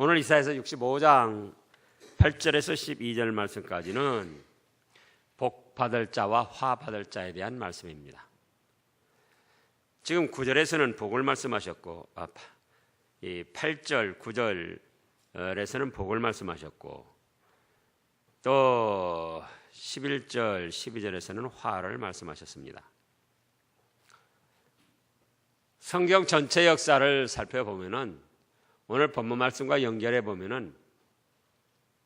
오늘 이사야서 65장 8절에서 12절 말씀까지는 복 받을 자와 화 받을 자에 대한 말씀입니다. 지금 9절에서는 복을 말씀하셨고 이 8절, 9절에서는 복을 말씀하셨고 또 11절, 12절에서는 화를 말씀하셨습니다. 성경 전체 역사를 살펴보면은 오늘 본문 말씀과 연결해 보면은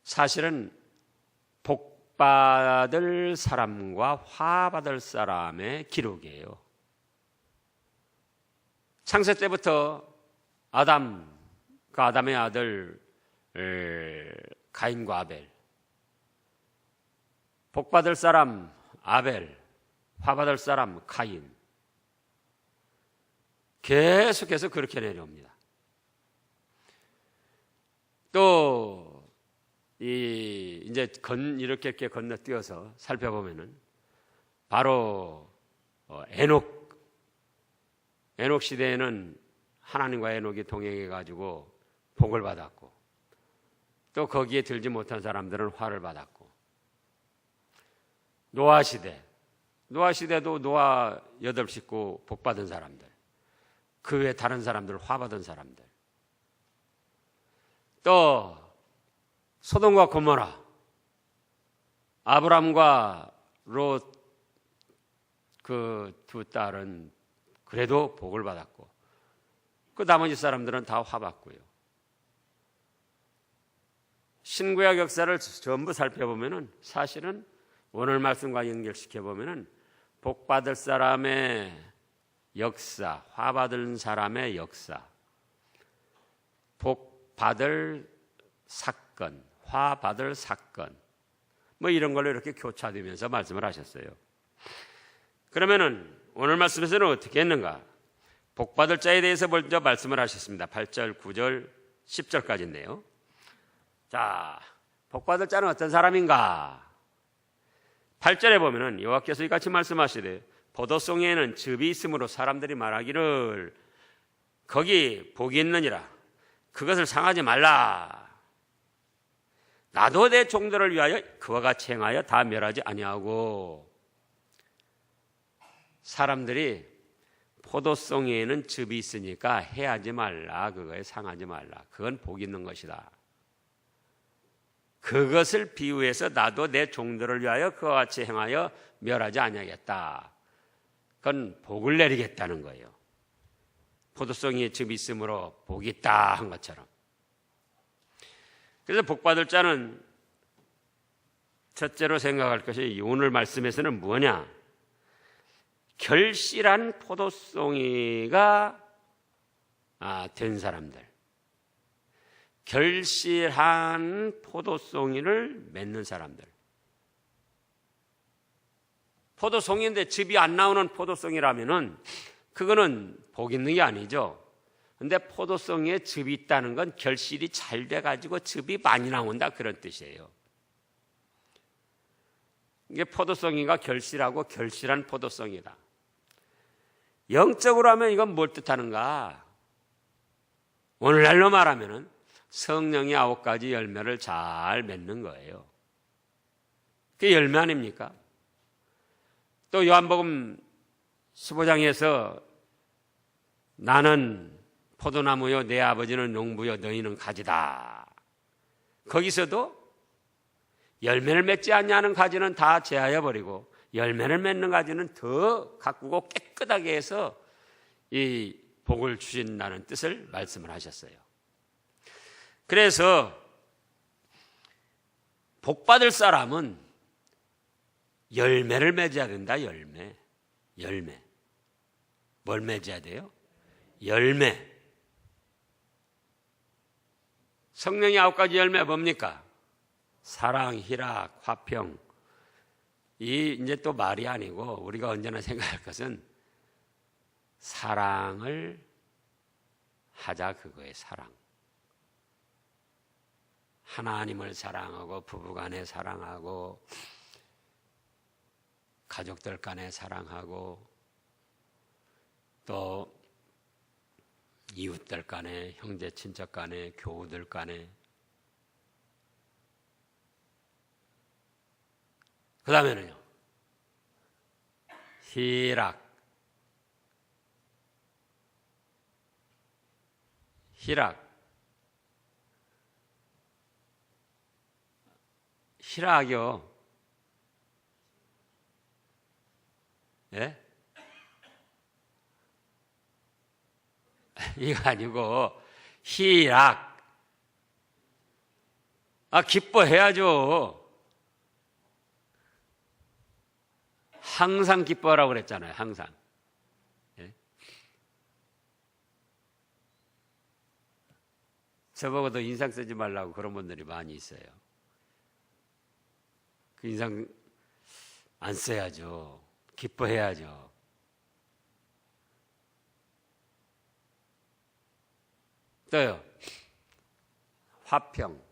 사실은 복 받을 사람과 화 받을 사람의 기록이에요. 창세 때부터 아담의 아들 가인과 아벨, 복 받을 사람 아벨, 화 받을 사람 가인, 계속해서 그렇게 내려옵니다. 또 이제 이렇게 건너뛰어서 살펴보면은 바로 에녹 시대에는 하나님과 에녹이 동행해 가지고 복을 받았고 또 거기에 들지 못한 사람들은 화를 받았고 노아 시대도 노아 8식구 복 받은 사람들, 그 외 다른 사람들 화 받은 사람들, 또 소돔과 고모라, 아브람과 롯 그 두 딸은 그래도 복을 받았고 그 나머지 사람들은 다 화 받고요. 신구약 역사를 전부 살펴보면은 사실은 오늘 말씀과 연결시켜 보면은 복 받을 사람의 역사, 화 받은 사람의 역사, 복 받을 사건, 화 받을 사건, 뭐 이런 걸로 이렇게 교차되면서 말씀을 하셨어요. 그러면은 오늘 말씀에서는 어떻게 했는가? 복 받을 자에 대해서 먼저 말씀을 하셨습니다. 8절, 9절, 10절까지인데요. 자, 복 받을 자는 어떤 사람인가? 8절에 보면은 여호와께서 이같이 말씀하시되 포도송이에는 즙이 있으므로 사람들이 말하기를 거기 복이 있느니라. 그것을 상하지 말라. 나도 내 종들을 위하여 그와 같이 행하여 다 멸하지 아니하고. 사람들이 포도송이에는 즙이 있으니까 해하지 말라. 그거에 상하지 말라. 그건 복 있는 것이다. 그것을 비유해서 나도 내 종들을 위하여 그와 같이 행하여 멸하지 아니하겠다. 그건 복을 내리겠다는 거예요. 포도송이에 즙이 있으므로 복이 있다 한 것처럼. 그래서 복 받을 자는 첫째로 생각할 것이 오늘 말씀에서는 뭐냐? 결실한 포도송이가 된 사람들, 결실한 포도송이를 맺는 사람들. 포도송이인데 즙이 안 나오는 포도송이라면은 그거는 복 있는 게 아니죠. 근데 포도송이에 즙이 있다는 건 결실이 잘 돼가지고 즙이 많이 나온다 그런 뜻이에요. 이게 포도송이가 결실하고 결실한 포도송이다. 영적으로 하면 이건 뭘 뜻하는가? 오늘날로 말하면은 성령의 9가지 열매를 잘 맺는 거예요. 그게 열매 아닙니까? 또 요한복음 15장에서 나는 포도나무요 내 아버지는 농부요 너희는 가지다. 거기서도 열매를 맺지 않냐는 가지는 다 제하여 버리고 열매를 맺는 가지는 더 가꾸고 깨끗하게 해서 이 복을 주신다는 뜻을 말씀을 하셨어요. 그래서 복 받을 사람은 열매를 맺어야 된다. 열매. 뭘 맺어야 돼요? 열매. 성령의 9가지 열매 뭡니까? 사랑, 희락, 화평. 이제 또 말이 아니고 우리가 언제나 생각할 것은 사랑을 하자, 그거예요. 사랑. 하나님을 사랑하고 부부간에 사랑하고 가족들 간에 사랑하고 또 이웃들 간에, 형제 친척 간에, 교우들 간에. 그 다음에는요, 희락. 희락이요. 예? 이거 아니고 희락. 기뻐해야죠. 항상 기뻐하라고 그랬잖아요. 항상. 예? 저보고도 인상 쓰지 말라고 그런 분들이 많이 있어요. 그 인상 안 써야죠. 기뻐해야죠. 또요, 화평.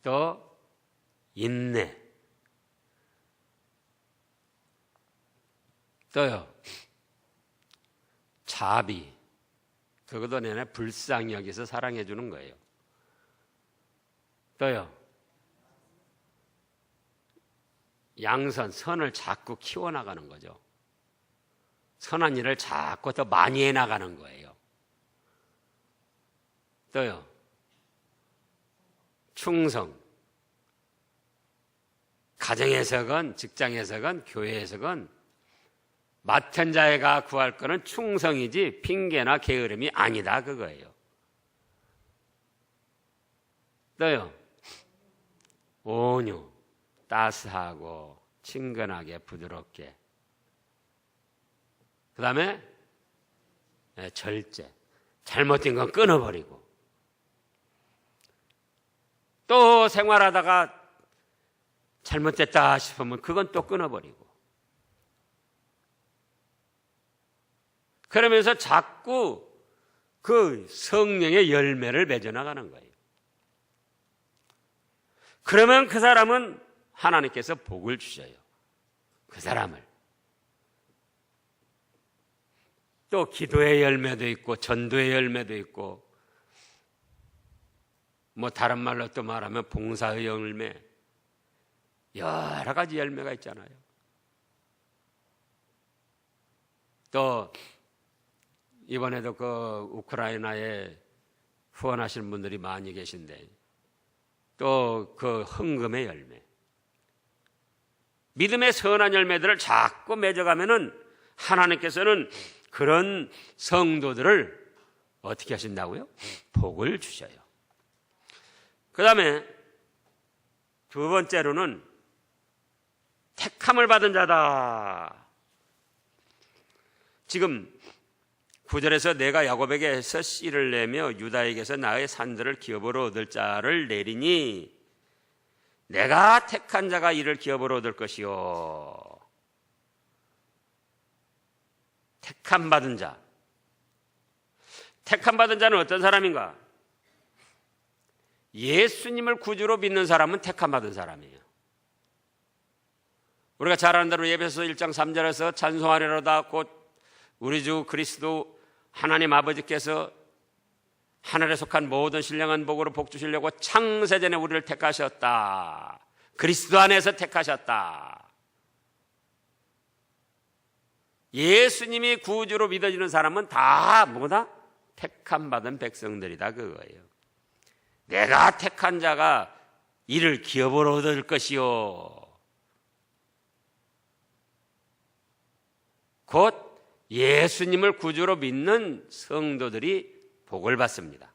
또 인내. 또요, 자비. 그것도 내내 불쌍히 여기서 사랑해 주는 거예요. 또요, 양선, 선을 자꾸 키워나가는 거죠. 선한 일을 자꾸 더 많이 해나가는 거예요. 또요, 충성. 가정에서건 직장에서건 교회에서건 맡은 자가 구할 거는 충성이지 핑계나 게으름이 아니다, 그거예요. 또요, 온유. 따스하고 친근하게 부드럽게. 그 다음에 절제. 잘못된 건 끊어버리고. 또 생활하다가 잘못됐다 싶으면 그건 또 끊어버리고. 그러면서 자꾸 그 성령의 열매를 맺어나가는 거예요. 그러면 그 사람은 하나님께서 복을 주셔요. 그 사람을. 또 기도의 열매도 있고 전도의 열매도 있고 뭐 다른 말로 또 말하면 봉사의 열매, 여러 가지 열매가 있잖아요. 또 이번에도 그 우크라이나에 후원하시는 분들이 많이 계신데 또 그 헌금의 열매, 믿음의 선한 열매들을 자꾸 맺어가면은 하나님께서는 그런 성도들을 어떻게 하신다고요? 복을 주셔요. 그 다음에 두 번째로는 택함을 받은 자다. 지금 9절에서 내가 야곱에게서 씨를 내며 유다에게서 나의 산들을 기업으로 얻을 자를 내리니 내가 택한 자가 이를 기업으로 얻을 것이요. 택함 받은 자. 택함 받은 자는 어떤 사람인가? 예수님을 구주로 믿는 사람은 택함 받은 사람이에요. 우리가 잘 아는 대로 에베소 1장 3절에서 찬송하리로다 곧 우리 주 그리스도 하나님 아버지께서 하늘에 속한 모든 신령한 복으로 복 주시려고 창세전에 우리를 택하셨다. 그리스도 안에서 택하셨다. 예수님이 구주로 믿어지는 사람은 다 뭐다? 택함 받은 백성들이다, 그거예요. 내가 택한 자가 이를 기업으로 얻을 것이요. 곧 예수님을 구주로 믿는 성도들이 복을 받습니다.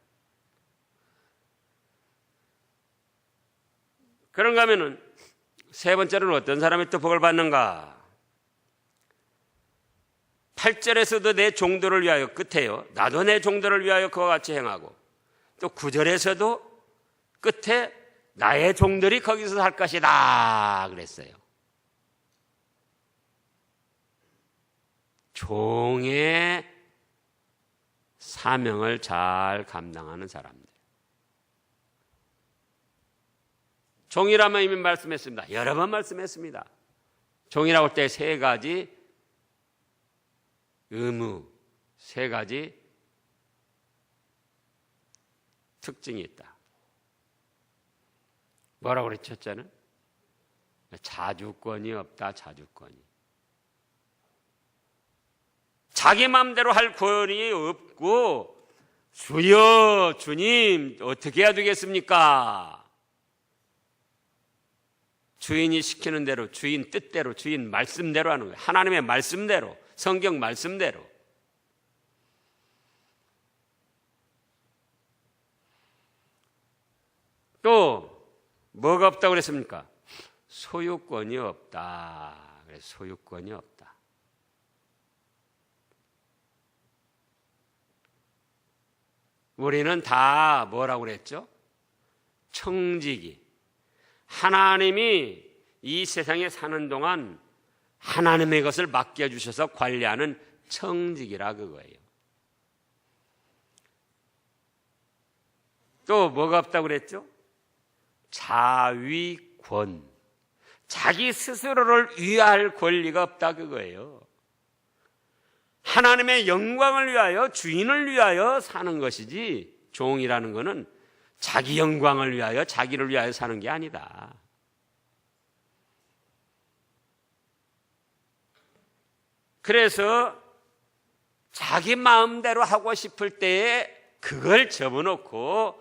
그런가 하면은 세 번째로는 어떤 사람이 또 복을 받는가? 8절에서도 내 종들을 위하여, 끝에요, 나도 내 종들을 위하여 그와 같이 행하고, 또 9절에서도 끝에 나의 종들이 거기서 살 것이다 그랬어요. 종의 사명을 잘 감당하는 사람들. 종이라면 이미 말씀했습니다. 여러 번 말씀했습니다. 종이라고 할 때 세 가지 의무, 세 가지 특징이 있다. 뭐라고 그랬죠? 첫째는 자주권이 없다. 자주권이. 자기 마음대로 할 권이 없고 주여 주님 어떻게 해야 되겠습니까? 주인이 시키는 대로, 주인 뜻대로, 주인 말씀대로 하는 거예요. 하나님의 말씀대로, 성경 말씀대로. 또 뭐가 없다고 그랬습니까? 소유권이 없다. 그래서 소유권이 없다. 우리는 다 뭐라고 그랬죠? 청지기. 하나님이 이 세상에 사는 동안 하나님의 것을 맡겨주셔서 관리하는 청지기라 그거예요. 또 뭐가 없다고 그랬죠? 자위권. 자기 스스로를 위할 권리가 없다 그거예요. 하나님의 영광을 위하여, 주인을 위하여 사는 것이지, 종이라는 것은 자기 영광을 위하여, 자기를 위하여 사는 게 아니다. 그래서 자기 마음대로 하고 싶을 때에 그걸 접어놓고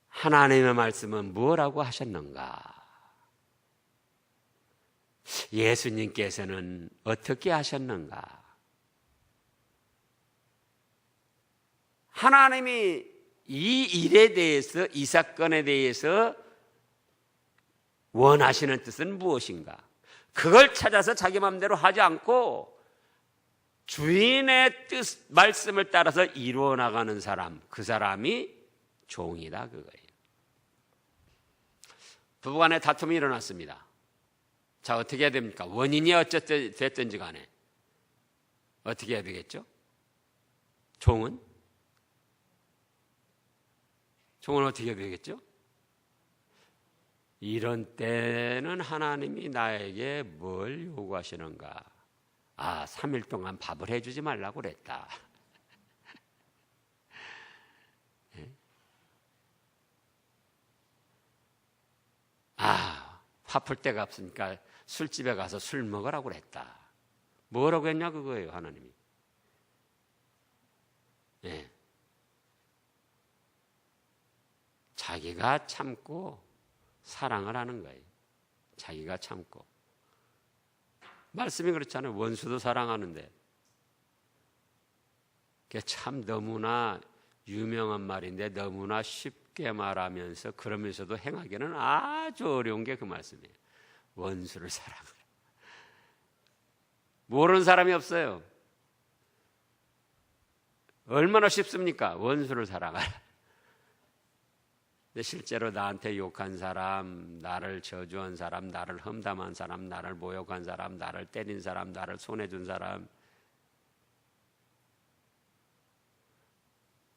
하나님의 말씀은 뭐라고 하셨는가? 예수님께서는 어떻게 하셨는가? 하나님이 이 일에 대해서, 이 사건에 대해서 원하시는 뜻은 무엇인가? 그걸 찾아서 자기 마음대로 하지 않고 주인의 뜻, 말씀을 따라서 이루어 나가는 사람, 그 사람이 종이다 그거예요. 부부간에 다툼이 일어났습니다. 자, 어떻게 해야 됩니까? 원인이 어쨌든 됐든지 간에 어떻게 해야 되겠죠? 종은 어떻게 해야 되겠죠? 이런 때는 하나님이 나에게 뭘 요구하시는가? 3일 동안 밥을 해주지 말라고 그랬다. 화풀 데가 없으니까 술집에 가서 술 먹으라고 그랬다. 뭐라고 했냐 그거예요, 하나님이. 네. 자기가 참고 사랑을 하는 거예요. 자기가 참고. 말씀이 그렇잖아요. 원수도 사랑하는데. 그게 참 너무나 유명한 말인데 너무나 쉽게 말하면서 그러면서도 행하기는 아주 어려운 게 그 말씀이에요. 원수를 사랑하라. 모르는 사람이 없어요. 얼마나 쉽습니까? 원수를 사랑하라. 근데 실제로 나한테 욕한 사람, 나를 저주한 사람, 나를 험담한 사람, 나를 모욕한 사람, 나를 때린 사람, 나를 손해준 사람.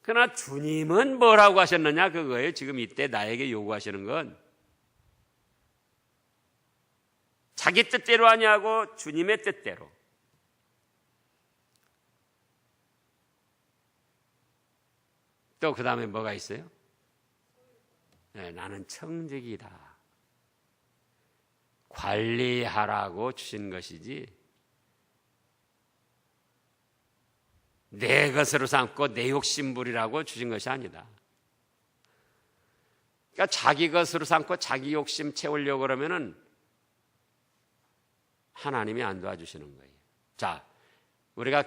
그러나 주님은 뭐라고 하셨느냐 그거예요. 지금 이때 나에게 요구하시는 건 자기 뜻대로 하냐고 주님의 뜻대로. 또 그 다음에 뭐가 있어요? 네, 나는 청직이다. 관리하라고 주신 것이지 내 것으로 삼고 내 욕심부리라고 주신 것이 아니다. 그러니까 자기 것으로 삼고 자기 욕심 채우려고 그러면은 하나님이 안 도와주시는 거예요. 자, 우리가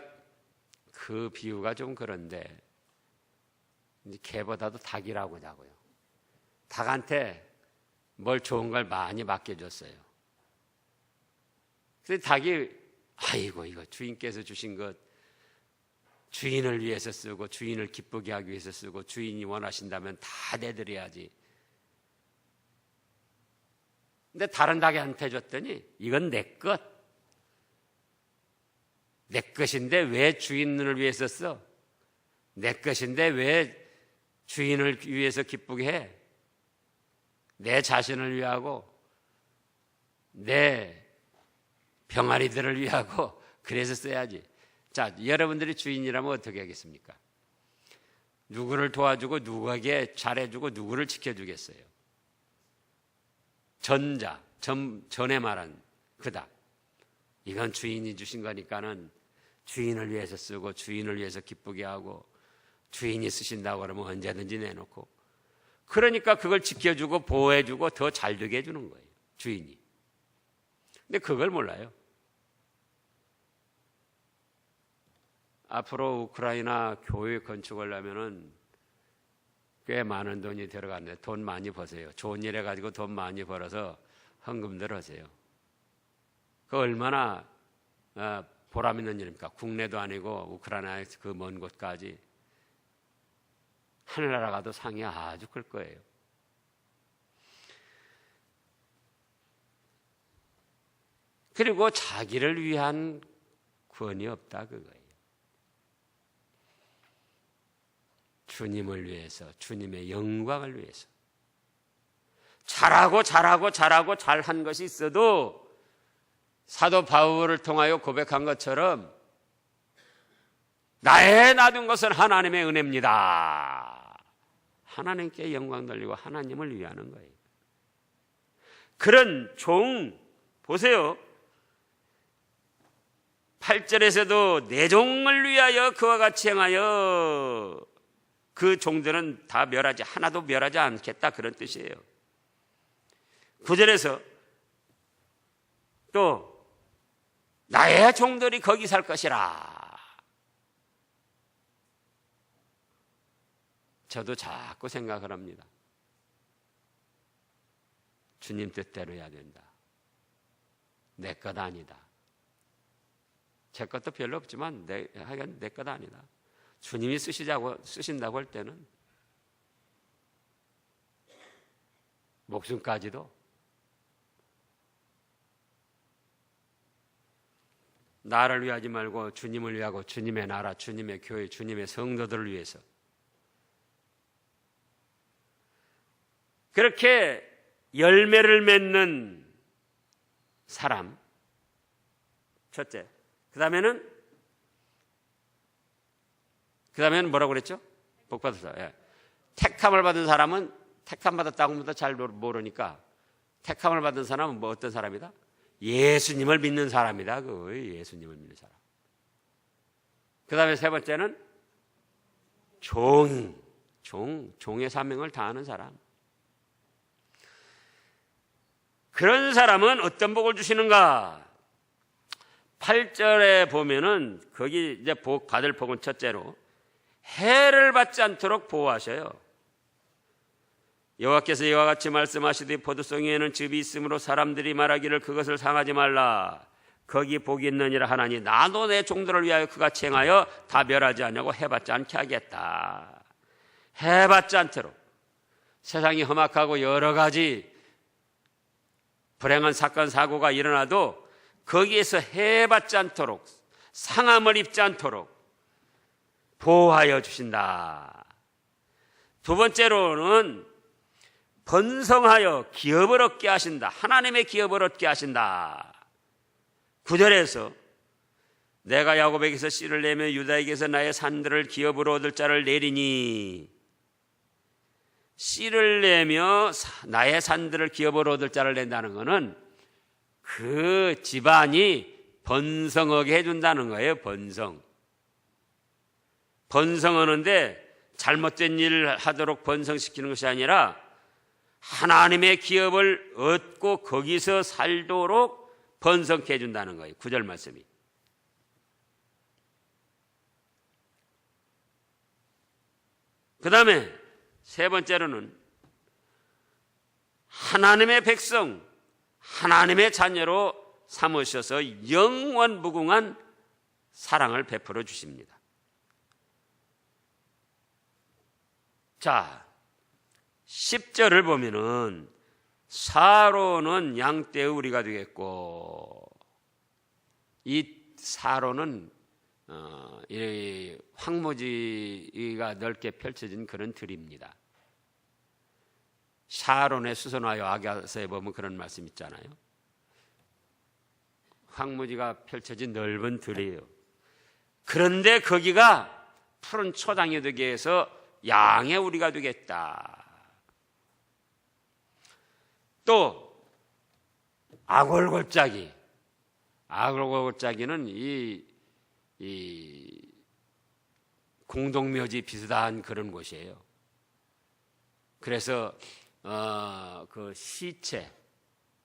그 비유가 좀 그런데 개보다도 닭이라고 하자고요. 닭한테 뭘 좋은 걸 많이 맡겨줬어요. 그래서 닭이 아이고 이거 주인께서 주신 것 주인을 위해서 쓰고 주인을 기쁘게 하기 위해서 쓰고 주인이 원하신다면 다 내드려야지. 근데 다른 닭한테 줬더니 이건 내 것. 내 것인데 왜 주인을 위해서 써? 내 것인데 왜 주인을 위해서 기쁘게 해? 내 자신을 위하고 내 병아리들을 위하고 그래서 써야지. 자, 여러분들이 주인이라면 어떻게 하겠습니까? 누구를 도와주고 누구에게 잘해주고 누구를 지켜주겠어요? 전에 말한 그다. 이건 주인이 주신 거니까는 주인을 위해서 쓰고 주인을 위해서 기쁘게 하고 주인이 쓰신다고 그러면 언제든지 내놓고, 그러니까 그걸 지켜주고 보호해주고 더 잘되게 해주는 거예요, 주인이. 근데 그걸 몰라요. 앞으로 우크라이나 교회 건축을 하면은 꽤 많은 돈이 들어갔는데 돈 많이 버세요. 좋은 일 해가지고 돈 많이 벌어서 헌금들 하세요. 그 얼마나 보람 있는 일입니까? 국내도 아니고 우크라이나의 그 먼 곳까지 하늘나라 가도 상이 아주 클 거예요. 그리고 자기를 위한 구원이 없다 그거예요. 주님을 위해서, 주님의 영광을 위해서 잘하고 잘한 것이 있어도 사도 바울을 통하여 고백한 것처럼 나의 놔둔 것은 하나님의 은혜입니다. 하나님께 영광 돌리고 하나님을 위하는 거예요. 그런 종 보세요. 8절에서도 내 종을 위하여 그와 같이 행하여, 그 종들은 다 멸하지, 하나도 멸하지 않겠다, 그런 뜻이에요. 9절에서 또 나의 종들이 거기 살 것이라. 저도 자꾸 생각을 합니다. 주님 뜻대로 해야 된다. 내 것 아니다. 제 것도 별로 없지만 하여간 내 것 아니다. 주님이 쓰신다고 할 때는 목숨까지도 나를 위하지 말고 주님을 위하고 주님의 나라, 주님의 교회, 주님의 성도들을 위해서 그렇게 열매를 맺는 사람, 첫째. 그 다음에는 뭐라고 그랬죠? 복 받은 사람. 예. 택함을 받은 사람은 택함 받았다고부터 잘 모르니까 택함을 받은 사람은 뭐 어떤 사람이다? 예수님을 믿는 사람이다. 예수님을 믿는 사람. 그 다음에 세 번째는 종의 사명을 다하는 사람. 그런 사람은 어떤 복을 주시는가? 8절에 보면은 거기 이제 받을 복은 첫째로 해를 받지 않도록 보호하셔요. 여호와께서 이와 같이 말씀하시되 포도송이에는 즙이 있으므로 사람들이 말하기를 그것을 상하지 말라. 거기 복이 있느니라 하나니 나도 내 종들을 위하여 그같이 행하여 다 멸하지 않냐고 해받지 않게 하겠다. 해받지 않도록. 세상이 험악하고 여러 가지 불행한 사건 사고가 일어나도 거기에서 해받지 않도록, 상함을 입지 않도록 보호하여 주신다. 두 번째로는 번성하여 기업을 얻게 하신다. 하나님의 기업을 얻게 하신다. 9절에서 내가 야곱에게서 씨를 내며 유다에게서 나의 산들을 기업으로 얻을 자를 내리니, 씨를 내며 나의 산들을 기업으로 얻을 자를 낸다는 것은 그 집안이 번성하게 해준다는 거예요. 번성하는데 잘못된 일을 하도록 번성시키는 것이 아니라 하나님의 기업을 얻고 거기서 살도록 번성케 해준다는 거예요. 9절 말씀이. 그 다음에 세 번째로는 하나님의 백성, 하나님의 자녀로 삼으셔서 영원 무궁한 사랑을 베풀어 주십니다. 자, 10절을 보면은 사로는 양떼의 우리가 되겠고, 이 사로는 이 황무지가 넓게 펼쳐진 그런 들입니다. 샤론의 수선화요 아가서에 보면 그런 말씀 있잖아요. 황무지가 펼쳐진 넓은 들이에요. 그런데 거기가 푸른 초당이 되게 해서 양의 우리가 되겠다. 또 아골골짜기. 아골골짜기는 이 공동묘지 비슷한 그런 곳이에요. 그래서 그 시체,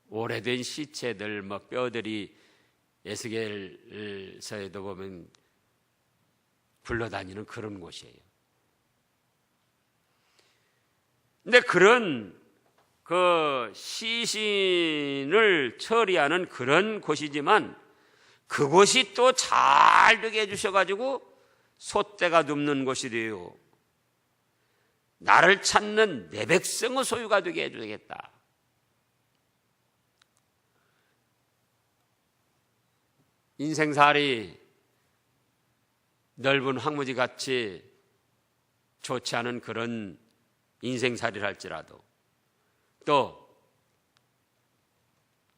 오래된 시체들, 뭐 뼈들이 에스겔서에도 보면 굴러다니는 그런 곳이에요. 근데 그런 그 시신을 처리하는 그런 곳이지만 그곳이 또 잘 되게 해주셔가지고 소떼가 눕는 곳이 돼요. 나를 찾는 내 백성의 소유가 되게 해주겠다. 인생살이 넓은 황무지같이 좋지 않은 그런 인생살이를 할지라도 또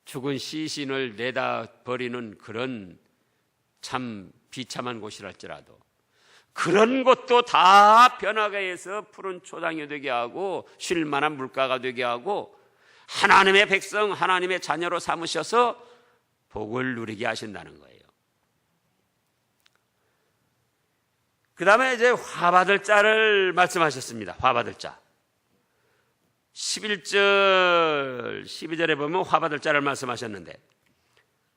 죽은 시신을 내다 버리는 그런 참 비참한 곳이랄지라도 그런 것도 다 변하게 해서 푸른 초당이 되게 하고 쉴 만한 물가가 되게 하고 하나님의 백성, 하나님의 자녀로 삼으셔서 복을 누리게 하신다는 거예요. 그 다음에 이제 화받을 자를 말씀하셨습니다. 화받을 자. 11절, 12절에 보면 화받을 자를 말씀하셨는데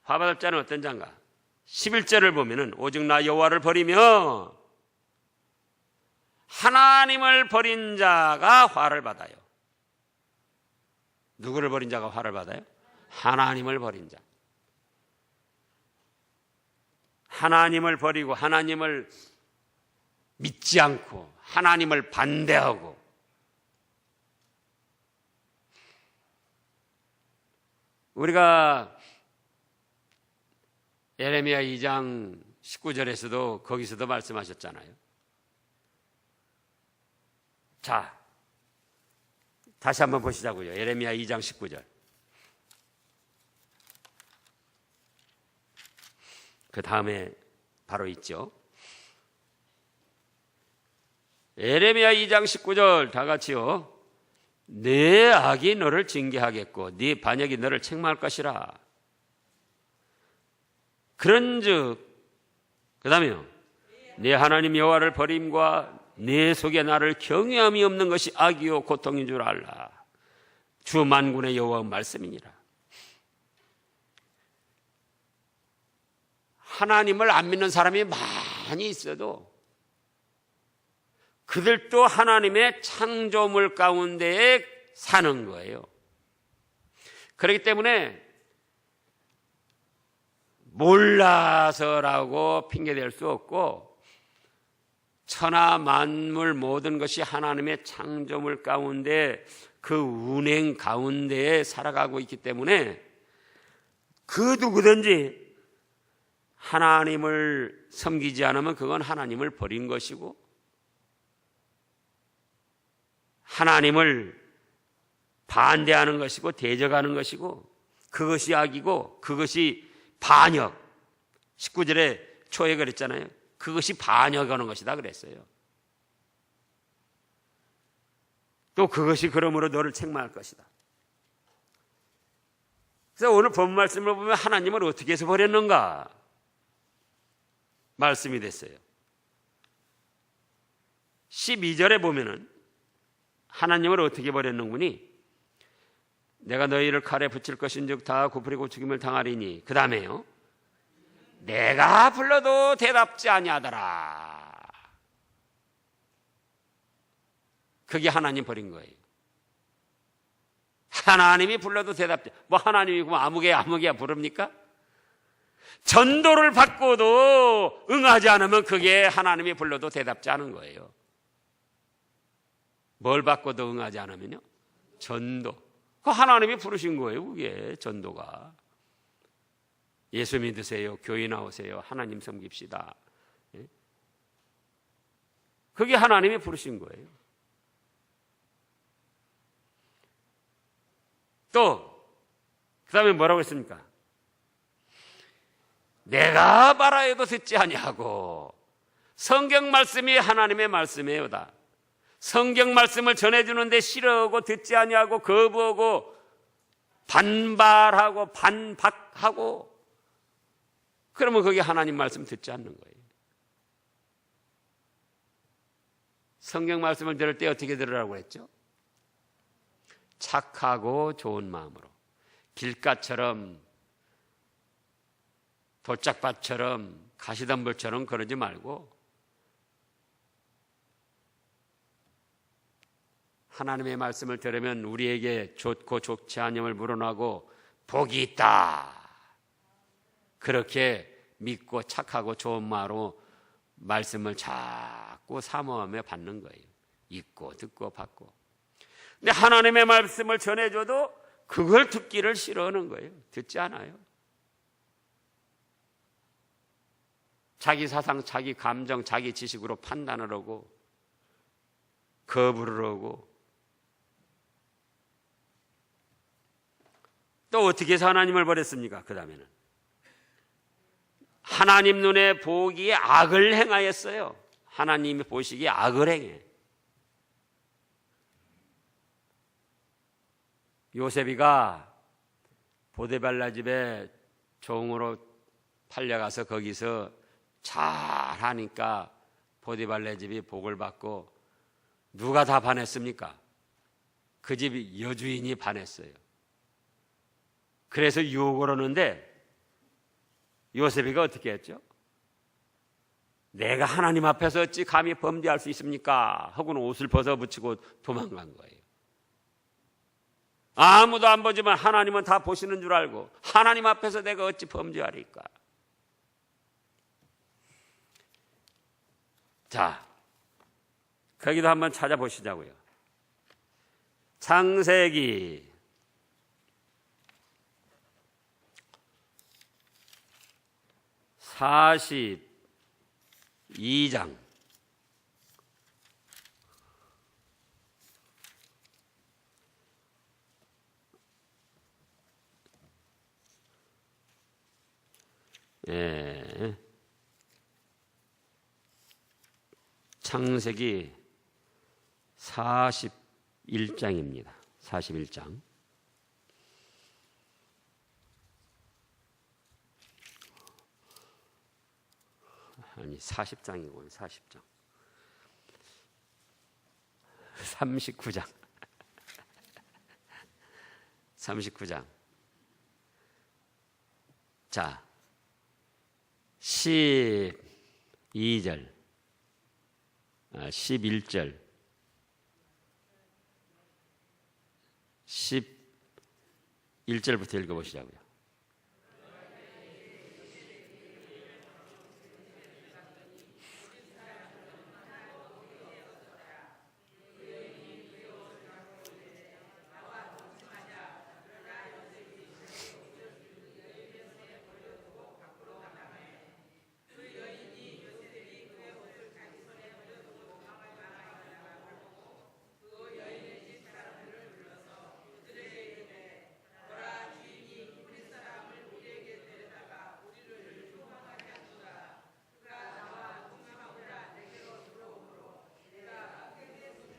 화받을 자는 어떤 자인가? 11절을 보면은 오직 나 여호와를 버리며 하나님을 버린 자가 화를 받아요. 누구를 버린 자가 화를 받아요? 하나님을 버린 자. 하나님을 버리고 하나님을 믿지 않고 하나님을 반대하고 우리가 예레미야 2장 19절에서도 거기서도 말씀하셨잖아요. 자, 다시 한번 보시자고요. 예레미야 2장 19절. 그 다음에 바로 있죠. 예레미야 2장 19절 다 같이요. 내 악이 너를 징계하겠고 네 반역이 너를 책망할 것이라. 그런즉 그 다음에요. 내 하나님 여호와를 버림과 내 속에 나를 경외함이 없는 것이 악이요 고통인 줄 알라. 주 만군의 여호와의 말씀이니라. 하나님을 안 믿는 사람이 많이 있어도 그들도 하나님의 창조물 가운데에 사는 거예요. 그렇기 때문에 몰라서라고 핑계댈 수 없고 천하 만물 모든 것이 하나님의 창조물 가운데 그 운행 가운데에 살아가고 있기 때문에 그 누구든지 하나님을 섬기지 않으면 그건 하나님을 버린 것이고 하나님을 반대하는 것이고 대적하는 것이고 그것이 악이고 그것이 반역. 19절에 초에 그랬잖아요. 그것이 반역하는 것이다 그랬어요. 또 그것이 그러므로 너를 책망할 것이다. 그래서 오늘 본 말씀을 보면 하나님을 어떻게 해서 버렸는가 말씀이 됐어요. 12절에 보면은 하나님을 어떻게 버렸는구니? 내가 너희를 칼에 붙일 것인즉 다 굽으리고 죽임을 당하리니. 그 다음에요. 내가 불러도 대답지 아니하더라. 그게 하나님 버린 거예요. 하나님이 불러도 대답지. 뭐 하나님이 그럼 아무개야 부릅니까? 전도를 받고도 응하지 않으면 그게 하나님이 불러도 대답지 않은 거예요. 뭘 받고도 응하지 않으면요? 전도. 그 하나님이 부르신 거예요. 그게 전도가. 예수 믿으세요. 교회 나오세요. 하나님 섬깁시다. 그게 하나님이 부르신 거예요. 또 그 다음에 뭐라고 했습니까? 내가 말하여도 듣지 아니하고 성경 말씀이 하나님의 말씀이에요다. 성경 말씀을 전해주는데 싫어하고 듣지 아니하고 거부하고 반발하고 반박하고, 그러면 그게 하나님 말씀 듣지 않는 거예요. 성경 말씀을 들을 때 어떻게 들으라고 했죠? 착하고 좋은 마음으로, 길가처럼 돌짝밭처럼 가시덤불처럼 그러지 말고 하나님의 말씀을 들으면 우리에게 좋고 좋지 않음을 물어나고 복이 있다, 그렇게 믿고 착하고 좋은 마음으로 말씀을 자꾸 사모하며 받는 거예요. 읽고 듣고 받고. 근데 하나님의 말씀을 전해줘도 그걸 듣기를 싫어하는 거예요. 듣지 않아요. 자기 사상, 자기 감정, 자기 지식으로 판단을 하고 거부를 하고, 또 어떻게 해서 하나님을 버렸습니까? 그 다음에는 하나님 눈에 보기에 악을 행하였어요. 하나님이 보시기에 악을 행해. 요셉이가 보디발라 집에 종으로 팔려가서 거기서 잘하니까 보디발라 집이 복을 받고, 누가 다 반했습니까? 그 집 여주인이 반했어요. 그래서 유혹을 하는데 요셉이가 어떻게 했죠? 내가 하나님 앞에서 어찌 감히 범죄할 수 있습니까? 하고는 옷을 벗어붙이고 도망간 거예요. 아무도 안 보지만 하나님은 다 보시는 줄 알고, 하나님 앞에서 내가 어찌 범죄하리까? 자, 거기도 한번 찾아보시자고요. 창세기 42장 41장입니다. 41장. 아니 40장이고 40장. 39장. 39장. 자, 12절, 11절, 11절부터 읽어보시자고요.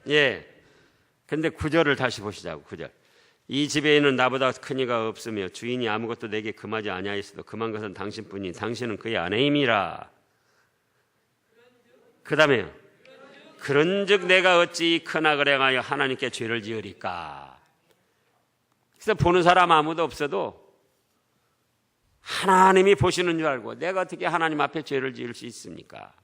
예. 근데 9절을 다시 보시자고. 9절. 이 집에 있는 나보다 큰 이가 없으며 주인이 아무것도 내게 금하지 아니하였어도 금한 것은 당신뿐이니 당신은 그의 아내임이라. 그 다음에 그런즉 내가 어찌 큰 악을 행하여 하나님께 죄를 지으리까. 그래서 보는 사람 아무도 없어도 하나님이 보시는 줄 알고 내가 어떻게 하나님 앞에 죄를 지을 수 있습니까?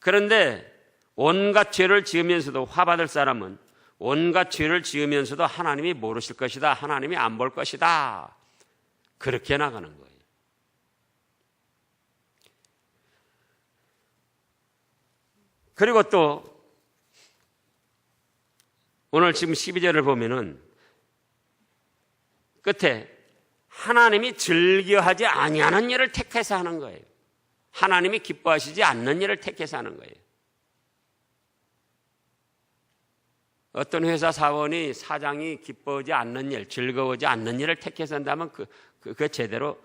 그런데 온갖 죄를 지으면서도, 화받을 사람은 온갖 죄를 지으면서도 하나님이 모르실 것이다, 하나님이 안 볼 것이다, 그렇게 나가는 거예요. 그리고 또 오늘 지금 12절을 보면은 끝에 하나님이 즐겨하지 아니하는 일을 택해서 하는 거예요. 하나님이 기뻐하시지 않는 일을 택해서 하는 거예요. 어떤 회사 사원이, 사장이 기뻐하지 않는 일, 즐거워하지 않는 일을 택해서 한다면 그 제대로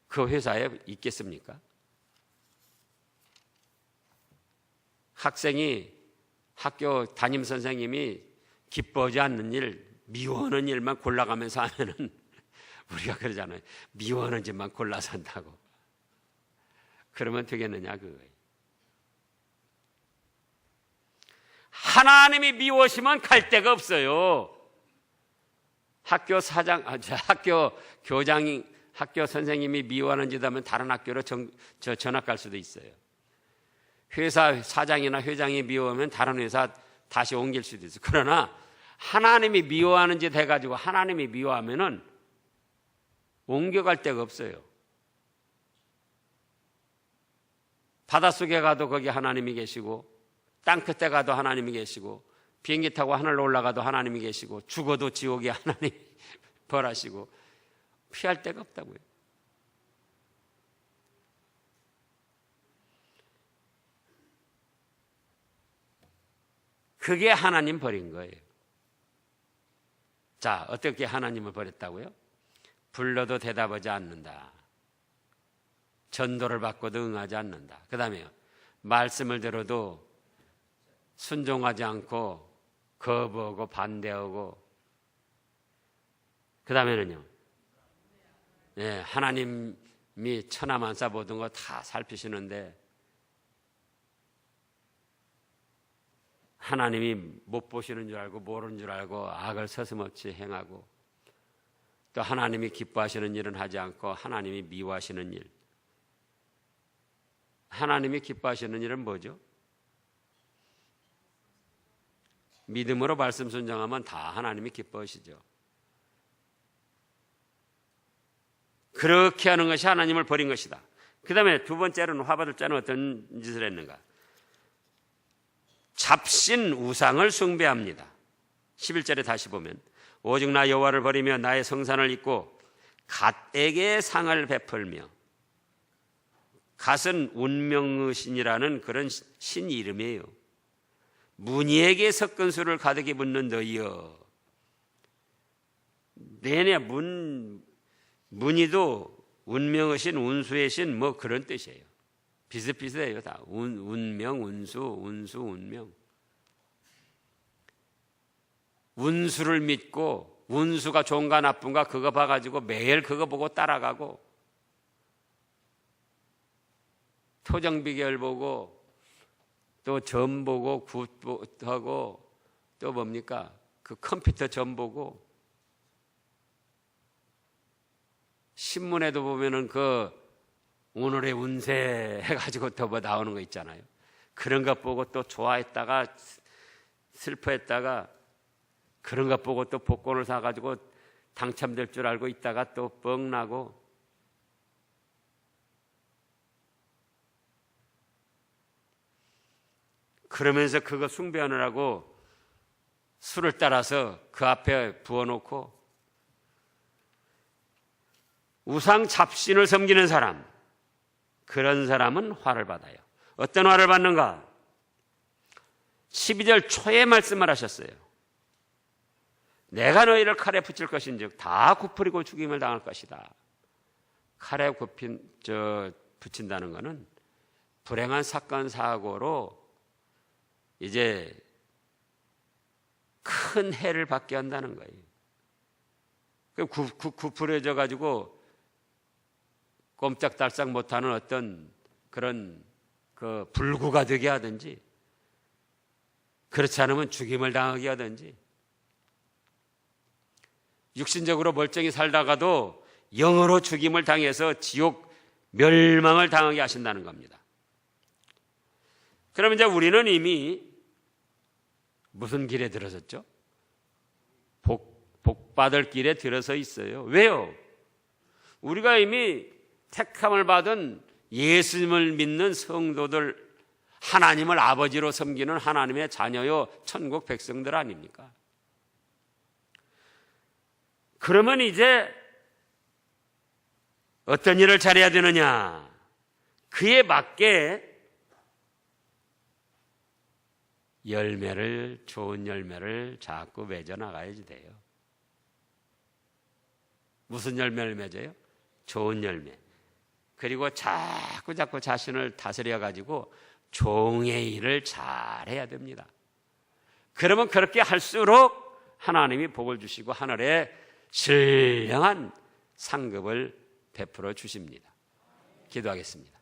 그 회사에 있겠습니까? 학생이 학교 담임 선생님이 기뻐하지 않는 일, 미워하는 일만 골라가면서 하면은 우리가 그러잖아요. 미워하는 짓만 골라서 한다고. 그러면 되겠느냐 그거예요. 하나님이 미워하시면 갈 데가 없어요. 학교 사장, 학교 교장이, 학교 선생님이 미워하는 짓 하면 다른 학교로 전학 갈 수도 있어요. 회사 사장이나 회장이 미워하면 다른 회사 다시 옮길 수도 있어요. 그러나 하나님이 미워하는 짓 해가지고 하나님이 미워하면은 옮겨갈 데가 없어요. 바닷속에 가도 거기 하나님이 계시고, 땅 끝에 가도 하나님이 계시고, 비행기 타고 하늘로 올라가도 하나님이 계시고, 죽어도 지옥에 하나님이 벌하시고, 피할 데가 없다고요. 그게 하나님 버린 거예요. 자, 어떻게 하나님을 버렸다고요? 불러도 대답하지 않는다. 전도를 받고도 응하지 않는다. 그 다음에요, 말씀을 들어도 순종하지 않고 거부하고 반대하고, 그 다음에는요, 네, 하나님이 천하만사 모든 거 다 살피시는데 하나님이 못 보시는 줄 알고 모르는 줄 알고 악을 서슴없이 행하고, 또 하나님이 기뻐하시는 일은 하지 않고 하나님이 미워하시는 일. 하나님이 기뻐하시는 일은 뭐죠? 믿음으로 말씀 순종하면 다 하나님이 기뻐하시죠. 그렇게 하는 것이 하나님을 버린 것이다. 그 다음에 두 번째로는, 화받을 자는 어떤 짓을 했는가? 잡신 우상을 숭배합니다. 11절에 다시 보면, 오직 나 여호와를 버리며 나의 성산을 잊고 갓에게 상을 베풀며. 갓은 운명의 신이라는 그런 신 이름이에요. 문희에게 섞은 술을 가득히 붓는 너희여. 내내 문희도 운명의 신, 운수의 신, 뭐 그런 뜻이에요. 비슷비슷해요. 다 운명, 운수, 운명. 운수를 믿고 운수가 좋은가 나쁜가 그거 봐가지고 매일 그거 보고 따라가고, 토정비결 보고 또 점 보고 굿하고 또 뭡니까? 그 컴퓨터 점 보고, 신문에도 보면은 그 오늘의 운세 해가지고 또 뭐 나오는 거 있잖아요. 그런 것 보고 또 좋아했다가 슬퍼했다가 그런 것 보고 또 복권을 사가지고 당첨될 줄 알고 있다가 또 뻥 나고. 그러면서 그거 숭배하느라고 술을 따라서 그 앞에 부어놓고, 우상 잡신을 섬기는 사람, 그런 사람은 화를 받아요. 어떤 화를 받는가? 12절 초에 말씀을 하셨어요. 내가 너희를 칼에 붙일 것인즉 다 굽으리고 죽임을 당할 것이다. 칼에 붙인다는 것은 불행한 사건 사고로 이제 큰 해를 받게 한다는 거예요. 구부러져 가지고 꼼짝달싹 못하는 어떤 그런 그 불구가 되게 하든지, 그렇지 않으면 죽임을 당하게 하든지, 육신적으로 멀쩡히 살다가도 영으로 죽임을 당해서 지옥 멸망을 당하게 하신다는 겁니다. 그러면 이제 우리는 이미 무슨 길에 들어섰죠? 복받을 길에 들어서 있어요. 왜요? 우리가 이미 택함을 받은 예수님을 믿는 성도들, 하나님을 아버지로 섬기는 하나님의 자녀요, 천국 백성들 아닙니까? 그러면 이제 어떤 일을 잘해야 되느냐? 그에 맞게 좋은 열매를 자꾸 맺어 나가야지 돼요. 무슨 열매를 맺어요? 좋은 열매. 그리고 자꾸 자신을 다스려 가지고 종의 일을 잘해야 됩니다. 그러면 그렇게 할수록 하나님이 복을 주시고 하늘에 신령한 상급을 베풀어 주십니다. 기도하겠습니다.